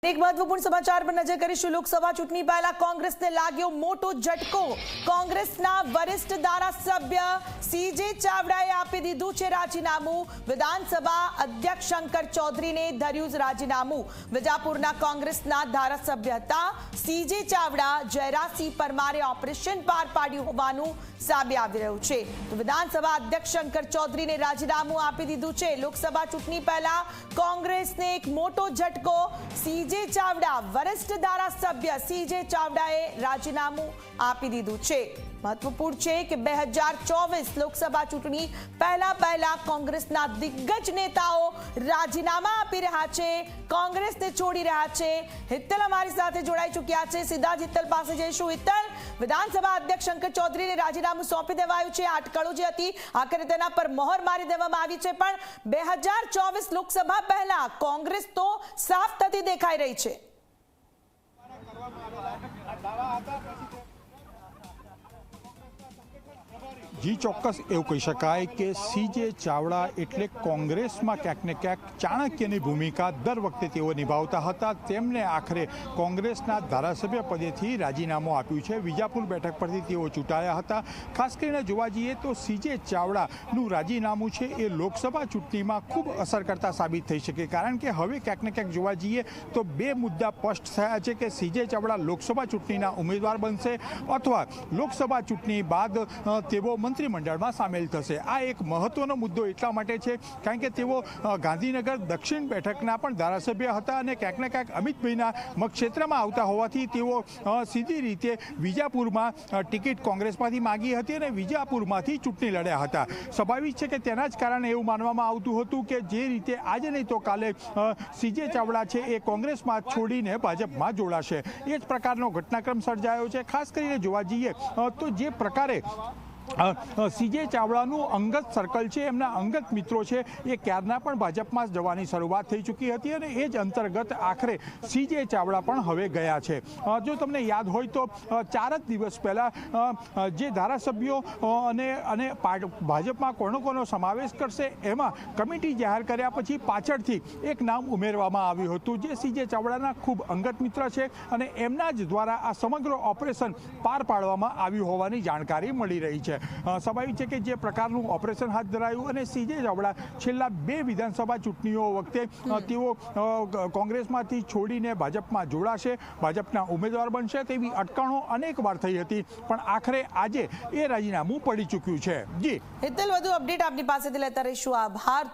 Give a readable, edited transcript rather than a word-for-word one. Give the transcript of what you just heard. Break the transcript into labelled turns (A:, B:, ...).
A: एक महत्वपूर्ण समाचार पर नजर करीશું। લોકસભા ચૂંટણી પહેલા કોંગ્રેસને લાગ્યો મોટો ઝટકો। કોંગ્રેસના વરિષ્ઠ ધારાસભ્ય સીજે ચાવડાએ આપી દીધું છે રાજીનામું। વિધાનસભા અધ્યક્ષ શંકર ચૌધરીને ધર્યું રાજીનામું। વિજાપુરના કોંગ્રેસના ધારાસભ્ય હતા સીજે ચાવડા જયરાજસિંહ પરમારે ઓપરેશન પાર પાડ્યું હોવાનું સામે આવી રહ્યું છે। તો વિધાનસભા અધ્યક્ષ શંકર ચૌધરીને રાજીનામું આપી દીધું છે। લોકસભા ચૂંટણી પહેલા કોંગ્રેસને એક મોટો ઝટકો। સીજે ચાવડા વરિષ્ઠ ધારાસભ્ય સીજે ચાવડાએ રાજીનામું આપી દીધું છે। महत्वपूर्ण है कि 2024 लोकसभा चूंटणी पहला कांग्रेसना दिग्गज नेताओं राजीनामा आपी रह्या छे, कांग्रेस ने छोड़ी रह्या छे। हित्तल हमारी साथे जोड़ाई चुक्या छे, सीधा ज हित्तल पासे जईशुं। हित्तल, विधानसभा अध्यक्ष शंकर चौधरी ने राजीनामું સોંપી દેવાયું છે। અટકળો જે હતી આખરે તેના પર મહોર મારી દેવામાં આવી છે। પણ 2024 લોકસભા પહેલા કોંગ્રેસ તો સાફ થતી દેખાઈ રહી છે।
B: जी ચોક્કસ એવું કહી શકાય કે સીજે ચાવડા એટલે કોંગ્રેસમાં ક્યાંક ને ક્યાંક ચાણક્યની ભૂમિકા દર વખતે તેઓ નિભાવતા હતા। તેમને આખરે કોંગ્રેસના ધારાસભ્ય પદેથી રાજીનામું આપ્યું છે। વિજાપુર બેઠક પરથી તેઓ ચૂંટાયા હતા। ખાસ કરીને જોવા જઈએ તો સીજે ચાવડાનું રાજીનામું છે એ લોકસભા ચૂંટણીમાં ખૂબ અસરકર્તા સાબિત થઈ શકે, કારણ કે હવે ક્યાંક ને ક્યાંક જોવા જઈએ તો બે મુદ્દા સ્પષ્ટ થયા છે કે સીજે ચાવડા લોકસભા ચૂંટણીના ઉમેદવાર બનશે અથવા લોકસભા ચૂંટણી બાદ તેઓ મંત્રીમંડળમાં સામેલ થશે। આ એક મહત્વનો મુદ્દો એટલા માટે છે કારણ કે તેઓ ગાંધીનગર દક્ષિણ બેઠકના પણ ધારાસભ્ય હતા અને ક્યાંક ને ક્યાંક અમિતભાઈના મતક્ષેત્રમાં આવતા હોવાથી તેઓ સીધી રીતે વિજાપુરમાં ટિકિટ કોંગ્રેસમાંથી માંગી હતી અને વિજાપુરમાંથી ચૂંટણી લડ્યા હતા। સ્વાભાવિક છે કે તેના જ કારણે એવું માનવામાં આવતું હતું કે જે રીતે આજે નહીં તો કાલે સીજે ચાવડા છે એ કોંગ્રેસમાં છોડીને ભાજપમાં જોડાશે। એ જ પ્રકારનો ઘટનાક્રમ સર્જાયો છે। ખાસ કરીને જોવા જઈએ તો જે પ્રકારે સીજે ચાવડાનું અંગત સર્કલ છે, એમના અંગત મિત્રો છે, એ ક્યારના પણ ભાજપમાં જવાની શરૂઆત થઈ ચૂકી હતી અને એ જ અંતર્ગત આખરે સીજે ચાવડા પણ હવે ગયા છે। જો તમને યાદ હોય તો 4 જ દિવસ પહેલાં જે ધારાસભ્યો અને ભાજપમાં કોનો સમાવેશ કરશે એમાં કમિટી જાહેર કર્યા પછી પાછળથી એક નામ ઉમેરવામાં આવ્યું હતું જે સીજે ચાવડાના ખૂબ અંગત મિત્ર છે અને એમના જ દ્વારા આ સમગ્ર ઓપરેશન પાર પાડવામાં આવ્યું હોવાની જાણકારી મળી રહી છે। સ્વાભાવિક છે કે જે પ્રકારનું ઓપરેશન હાથ ધરાયું અને સીજે ચાવડા છેલ્લા 2 વિધાનસભા ચૂંટણીઓ વખતે તેઓ કોંગ્રેસમાંથી છોડીને ભાજપમાં જોડાશે, ભાજપના ઉમેદવાર બનશે તેવી અટકણો અનેક વાર થઈ હતી, પણ આખરે આજે એ રાજીનામું પડી ચૂક્યું છે। જી
A: હિત્તલ, વધુ અપડેટ આપની પાસેથી લેતા રહીશું। આભાર। તો